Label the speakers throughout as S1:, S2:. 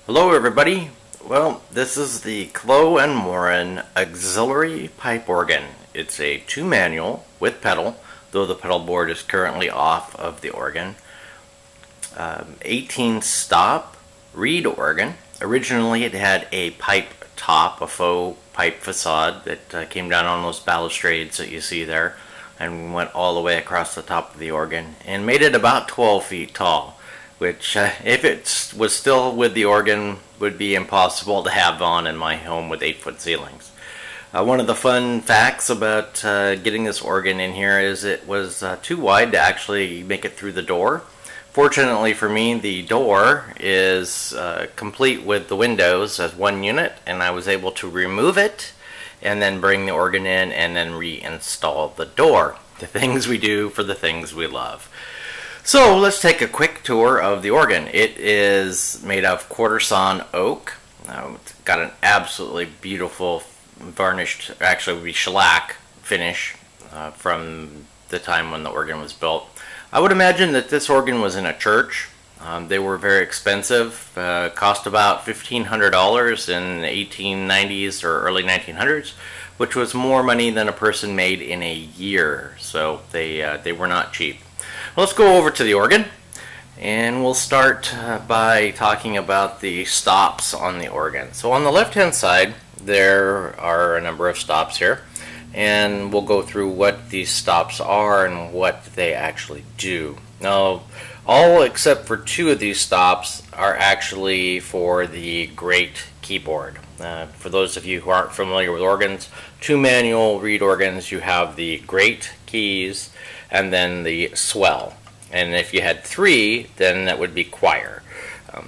S1: Hello everybody. Well, this is the Clough Warren Auxillary pipe organ. It's a 2-manual with pedal, though the pedal board is currently off of the organ. 18 stop reed organ. Originally it had a pipe top, a faux pipe facade that came down on those balustrades that you see there and went all the way across the top of the organ and made it about 12 feet tall, which if it was still with the organ would be impossible to have on in my home with 8-foot ceilings. One of the fun facts about getting this organ in here is it was too wide to actually make it through the door. Fortunately for me, the door is complete with the windows as one unit, and I was able to remove it and then bring the organ in and then reinstall the door. The things we do for the things we love. So let's take a quick tour of the organ. It is made of quarter sawn oak. It's got an absolutely beautiful varnished, actually would be shellac finish from the time when the organ was built. I would imagine that this organ was in a church. They were very expensive, cost about $1,500 in the 1890s or early 1900s, which was more money than a person made in a year. So they were not cheap. Let's go over to the organ, and we'll start by talking about the stops on the organ. So on the left hand side there are a number of stops here, and we'll go through what these stops are and what they actually do. Now, all except for 2 of these stops are actually for the great keyboard. For those of you who aren't familiar with organs, 2-manual reed organs, you have the great keys and then the swell. And if you had 3, then that would be choir.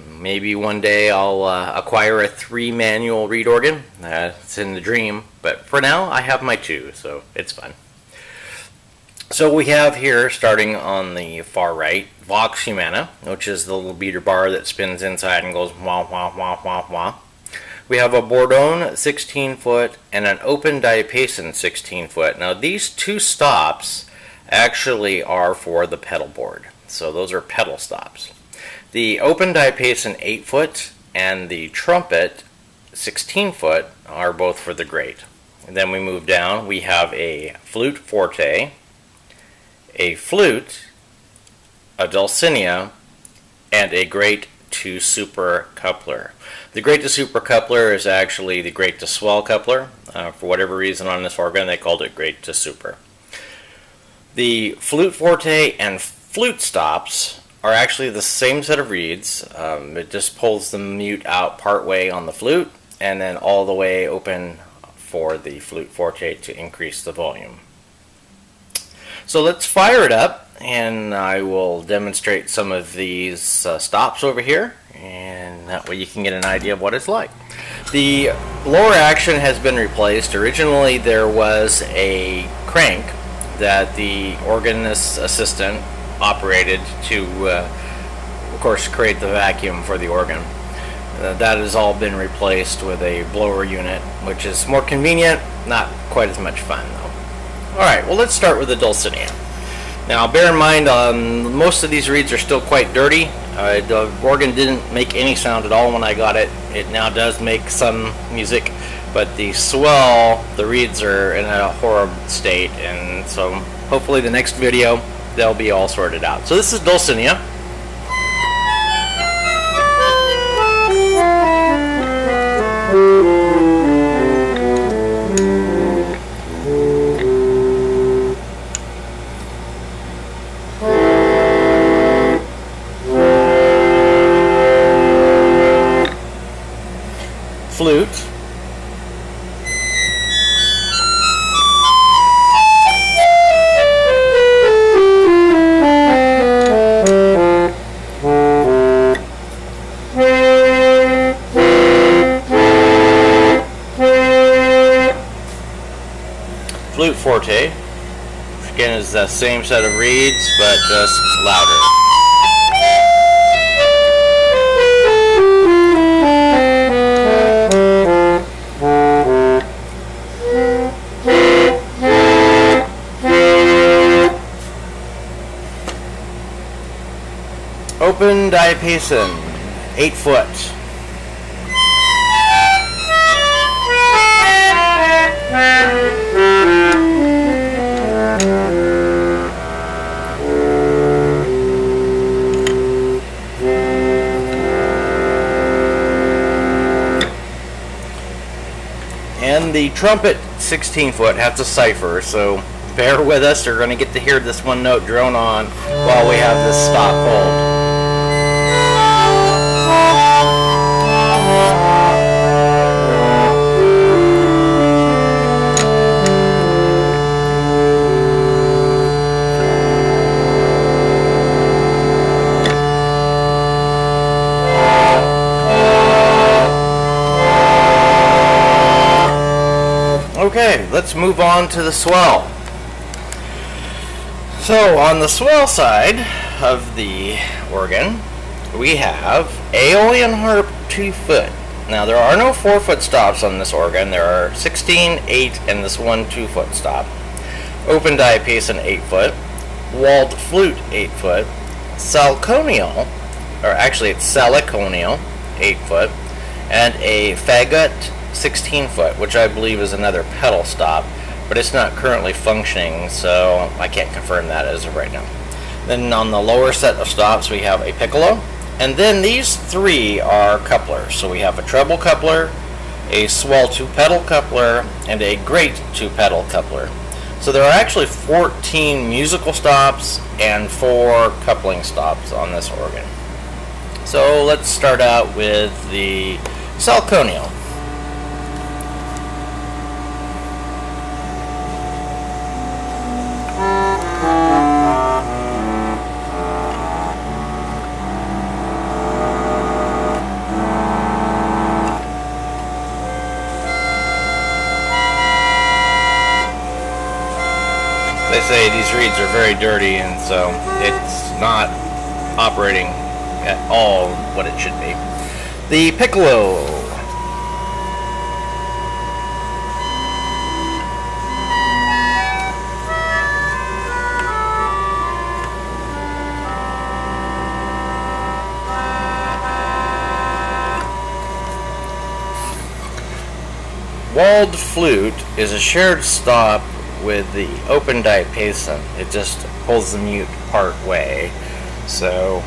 S1: Maybe one day I'll acquire a 3-manual reed organ. It's in the dream, but for now I have my 2, so it's fun. So we have here, starting on the far right, Vox Humana, which is the little beater bar that spins inside and goes wah wah wah wah wah. We have a Bourdon 16-foot and an open diapason 16-foot. Now these 2 stops actually are for the pedal board, so those are pedal stops. The open diapason 8-foot and the trumpet 16-foot are both for the great. And then we move down, we have a flute forte, a flute, a dulcinea, and a great to super coupler. The great to super coupler is actually the great to swell coupler. For whatever reason on this organ they called it great to super. The flute forte and flute stops are actually the same set of reeds. It just pulls the mute out part way on the flute and then all the way open for the flute forte to increase the volume. So let's fire it up, and I will demonstrate some of these stops over here, and that way you can get an idea of what it's like. The lower action has been replaced. Originally there was a crank that the organist assistant operated to, of course, create the vacuum for the organ. That has all been replaced with a blower unit, which is more convenient, not quite as much fun though. Alright, well let's start with the dulcinea. Now bear in mind, most of these reeds are still quite dirty. The organ didn't make any sound at all when I got it. It now does make some music, but the swell, the reeds are in a horrible state, and so hopefully the next video they'll be all sorted out. So this is dulcinea. Flute. Flute forte, which again is the same set of reeds but just louder. Open diapason, 8 foot. And the trumpet 16-foot has a cipher, so bear with us. You're going to get to hear this one note drone on while we have this stop hold. Okay, let's move on to the swell. So on the swell side of the organ, we have Aeolian harp 2-foot. Now there are no 4-foot stops on this organ. There are 16, 8, and this one 2-foot stop. Open diapason 8-foot, walled flute 8-foot, salconial, or actually it's saliconial 8-foot, and a fagot 16-foot, which I believe is another pedal stop, but it's not currently functioning, so I can't confirm that as of right now. Then on the lower set of stops we have a piccolo, and then these three are couplers. So we have a treble coupler, a swell 2-pedal coupler, and a great 2-pedal coupler. So there are actually 14 musical stops and 4 coupling stops on this organ. So let's start out with the salconial. They say these reeds are very dirty, and so it's not operating at all what it should be. The piccolo. Walled flute is a shared stop with the open diapason. It just pulls the mute part way, so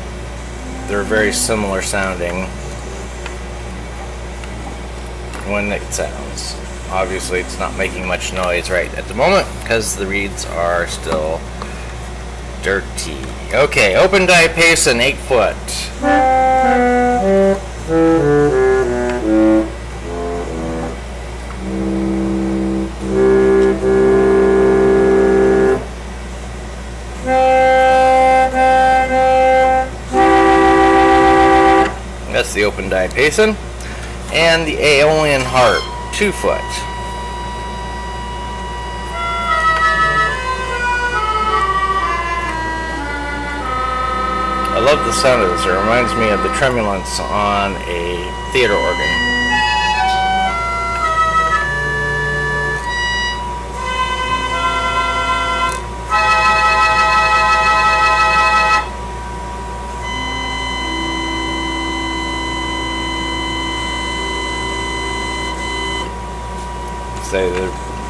S1: they're very similar sounding when it sounds. Obviously it's not making much noise right at the moment because the reeds are still dirty. Okay, open diapason 8-foot. That's the open diapason. And the Aeolian harp 2-foot. I love the sound of this. It reminds me of the tremulance on a theater organ. Say the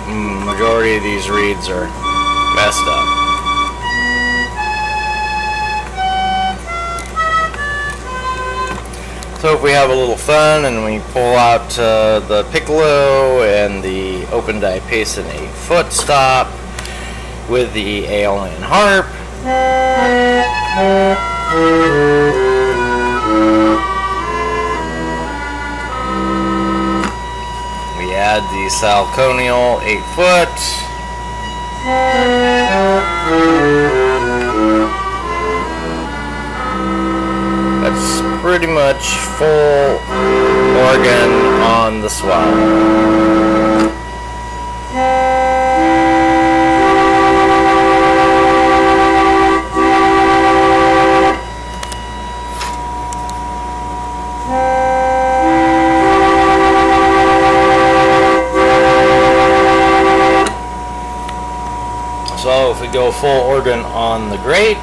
S1: majority of these reeds are messed up. So if we have a little fun and we pull out the piccolo and the open diapason 8-foot stop with the Aeolian harp, add the salconial 8-foot. That's pretty much full organ on the swell. So if we go full organ on the great,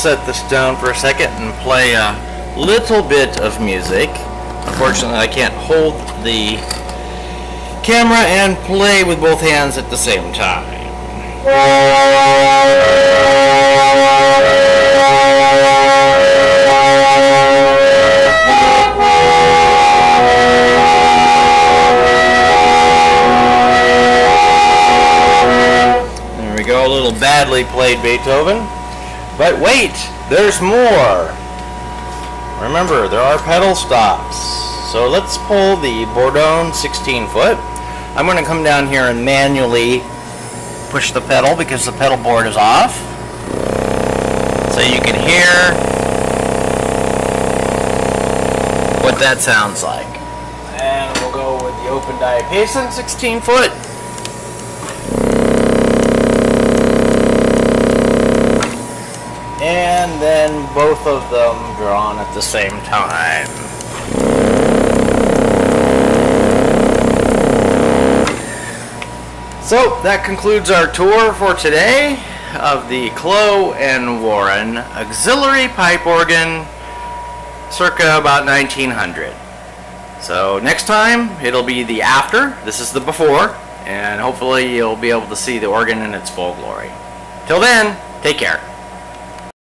S1: set this down for a second and play a little bit of music. Unfortunately, I can't hold the camera and play with both hands at the same time. There we go, a little badly played Beethoven. But wait, there's more. Remember, there are pedal stops. So let's pull the Bourdon 16 foot. I'm going to come down here and manually push the pedal because the pedal board is off. So you can hear what that sounds like. And we'll go with the open diapason 16 foot. And then both of them drawn at the same time. So that concludes our tour for today of the Clough Warren auxiliary pipe organ circa about 1900. So next time it'll be the after, this is the before, and hopefully you'll be able to see the organ in its full glory. Till then, take care.